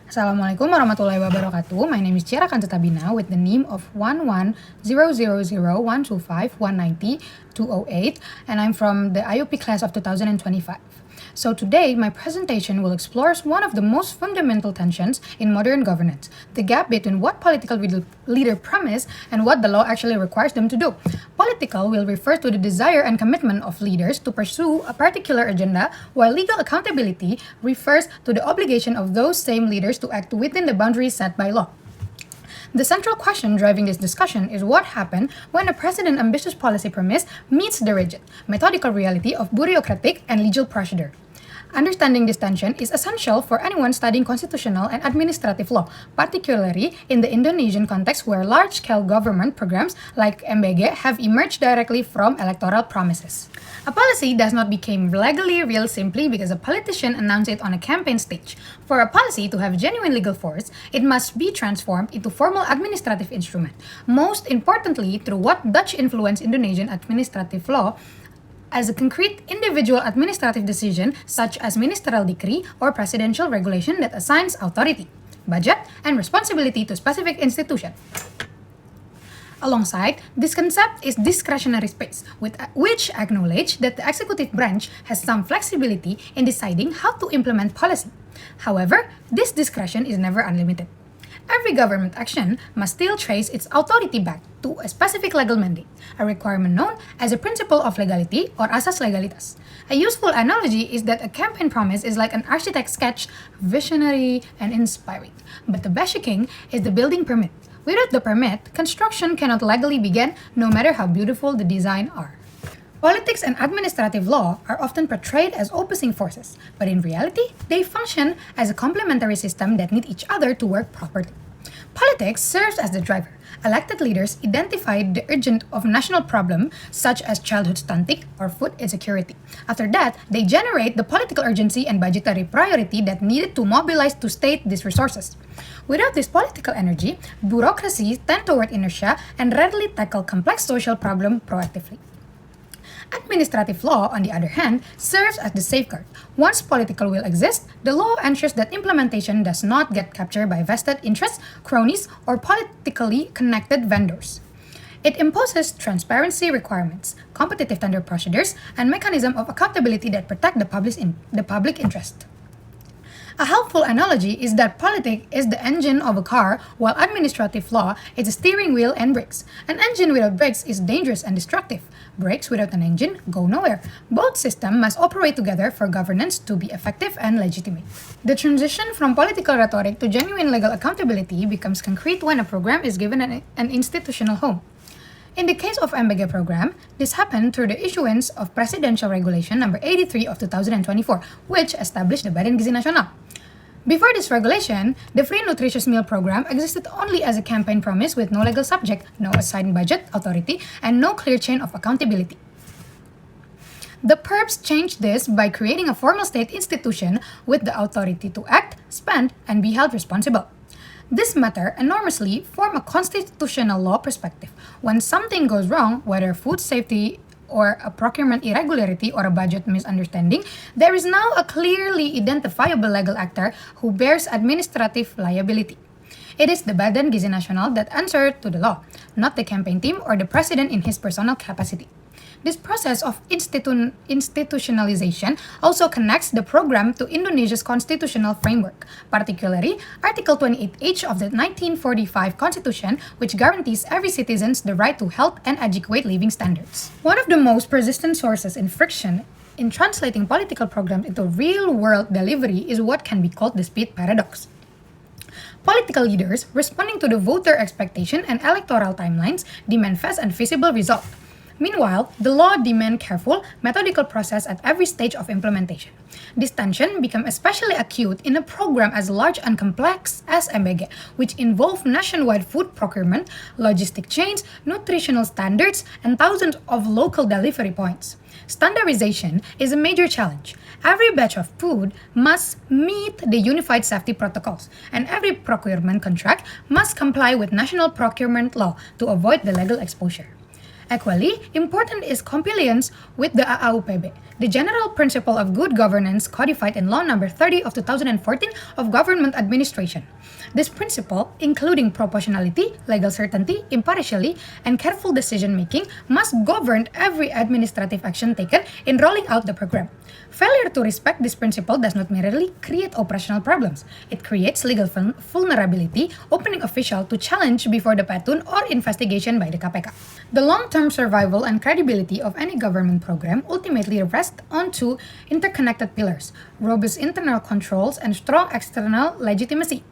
Assalamualaikum warahmatullahi wabarakatuh. My name is Chiara with the name of 11000125190208, and I'm from the IUP class of 2025. So today, my presentation will explore one of the most fundamental tensions in modern governance, the gap between what political leader promise and what the law actually requires them to do. Political will refer to the desire and commitment of leaders to pursue a particular agenda, while legal accountability refers to the obligation of those same leaders to act within the boundaries set by law. The central question driving this discussion is what happens when a president's ambitious policy promise meets the rigid, methodical reality of bureaucratic and legal procedure. Understanding this tension is essential for anyone studying constitutional and administrative law, particularly in the Indonesian context where large-scale government programs like MBG have emerged directly from electoral promises. A policy does not become legally real simply because a politician announced it on a campaign stage. For a policy to have genuine legal force, it must be transformed into formal administrative instrument. Most importantly, through what Dutch influenced Indonesian administrative law as a concrete individual administrative decision such as ministerial decree or presidential regulation that assigns authority, budget, and responsibility to specific institution. Alongside, this concept is discretionary space, which acknowledge that the executive branch has some flexibility in deciding how to implement policy. However, this discretion is never unlimited. Every government action must still trace its authority back to a specific legal mandate, a requirement known as a principle of legality or asas legalitas. A useful analogy is that a campaign promise is like an architect's sketch, visionary and inspiring, but the basic is the building permit. Without the permit, construction cannot legally begin no matter how beautiful the design are. Politics and administrative law are often portrayed as opposing forces, but in reality, they function as a complementary system that need each other to work properly. Politics serves as the driver. Elected leaders identify the urgent of national problem such as childhood stunting or food insecurity. After that, they generate the political urgency and budgetary priority that needed to mobilize to state these resources. Without this political energy, bureaucracies tend toward inertia and rarely tackle complex social problems proactively. Administrative law, on the other hand, serves as the safeguard. Once political will exists, the law ensures that implementation does not get captured by vested interests, cronies, or politically connected vendors. It imposes transparency requirements, competitive tender procedures, and mechanisms of accountability that protect the public interest. A helpful analogy is that politics is the engine of a car, while administrative law is the steering wheel and brakes. An engine without brakes is dangerous and destructive. Brakes without an engine go nowhere. Both systems must operate together for governance to be effective and legitimate. The transition from political rhetoric to genuine legal accountability becomes concrete when a program is given an institutional home. In the case of MBG program, this happened through the issuance of Presidential Regulation number 83 of 2024, which established the Badan Gizi Nasional. Before this regulation, the Free Nutritious Meal Program existed only as a campaign promise with no legal subject, no assigned budget authority, and no clear chain of accountability. The PERBs changed this by creating a formal state institution with the authority to act, spend, and be held responsible. This matter enormously from a constitutional law perspective. When something goes wrong, whether food safety or a procurement irregularity or a budget misunderstanding, there is now a clearly identifiable legal actor who bears administrative liability. It is the Badan Gizi Nasional that answers to the law, not the campaign team or the president in his personal capacity. This process of institutionalization also connects the program to Indonesia's constitutional framework, particularly Article 28H of the 1945 Constitution, which guarantees every citizen the right to health and adequate living standards. One of the most persistent sources in friction in translating political programs into real-world delivery is what can be called the speed paradox. Political leaders, responding to the voter expectation and electoral timelines, demand fast and visible results. Meanwhile, the law demands careful, methodical process at every stage of implementation. This tension becomes especially acute in a program as large and complex as MBG, which involves nationwide food procurement, logistic chains, nutritional standards, and thousands of local delivery points. Standardization is a major challenge. Every batch of food must meet the unified safety protocols, and every procurement contract must comply with national procurement law to avoid the legal exposure. Equally important is compliance with the AAUPB, the general principle of good governance codified in Law Number 30 of 2014 of Government Administration. This principle, including proportionality, legal certainty, impartiality, and careful decision-making, must govern every administrative action taken in rolling out the program. Failure to respect this principle does not merely create operational problems. It creates legal vulnerability, opening official to challenge before the petun or investigation by the KPK. The long-term survival and credibility of any government program ultimately rest on two interconnected pillars: robust internal controls and strong external legitimacy.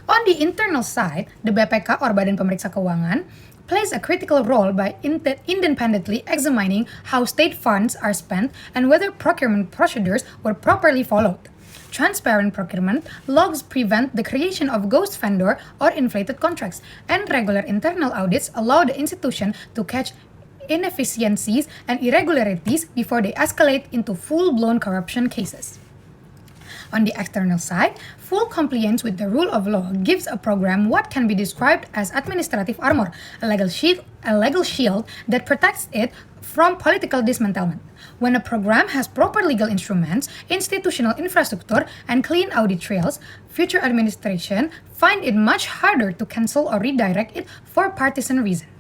On the internal side, the BPK or Badan Pemeriksa Keuangan plays a critical role by independently examining how state funds are spent and whether procurement procedures were properly followed. Transparent procurement logs prevent the creation of ghost vendor or inflated contracts, and regular internal audits allow the institution to catch inefficiencies and irregularities before they escalate into full-blown corruption cases. On the external side, full compliance with the rule of law gives a program what can be described as administrative armor, a legal shield that protects it from political dismantlement. When a program has proper legal instruments, institutional infrastructure, and clean audit trails, future administration find it much harder to cancel or redirect it for partisan reasons.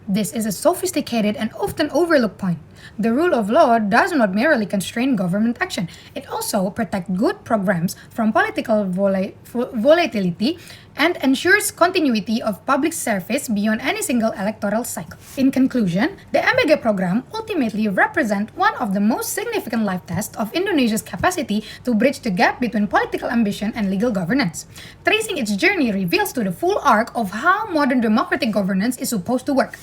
This is a sophisticated and often overlooked point. The rule of law does not merely constrain government action, it also protects good programs from political volatility and ensures continuity of public service beyond any single electoral cycle. In conclusion, the MBG program ultimately represents one of the most significant life tests of Indonesia's capacity to bridge the gap between political ambition and legal governance. Tracing its journey reveals to the full arc of how modern democratic governance is supposed to work.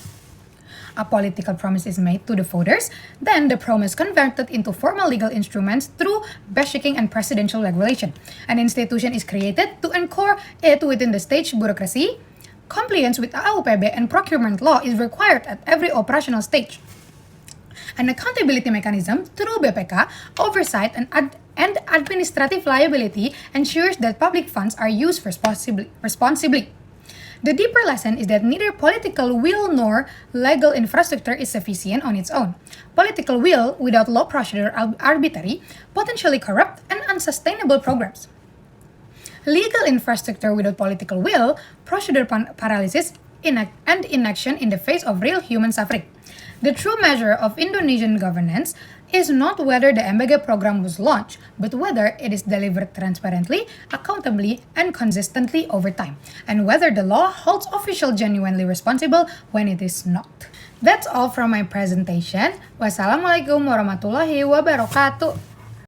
A political promise is made to the voters, then the promise converted into formal legal instruments through bashing and presidential regulation. An institution is created to anchor it within the state bureaucracy. Compliance with AAUPB and procurement law is required at every operational stage. An accountability mechanism through BPK, oversight, and administrative liability ensures that public funds are used responsibly. The deeper lesson is that neither political will nor legal infrastructure is sufficient on its own. Political will without law procedure are arbitrary, potentially corrupt, and unsustainable programs. Legal infrastructure without political will, procedure paralysis, and inaction in the face of real human suffering. The true measure of Indonesian governance is not whether the MBG program was launched, but whether it is delivered transparently, accountably, and consistently over time, and whether the law holds officials genuinely responsible when it is not. That's all from my presentation. Wassalamualaikum warahmatullahi wabarakatuh.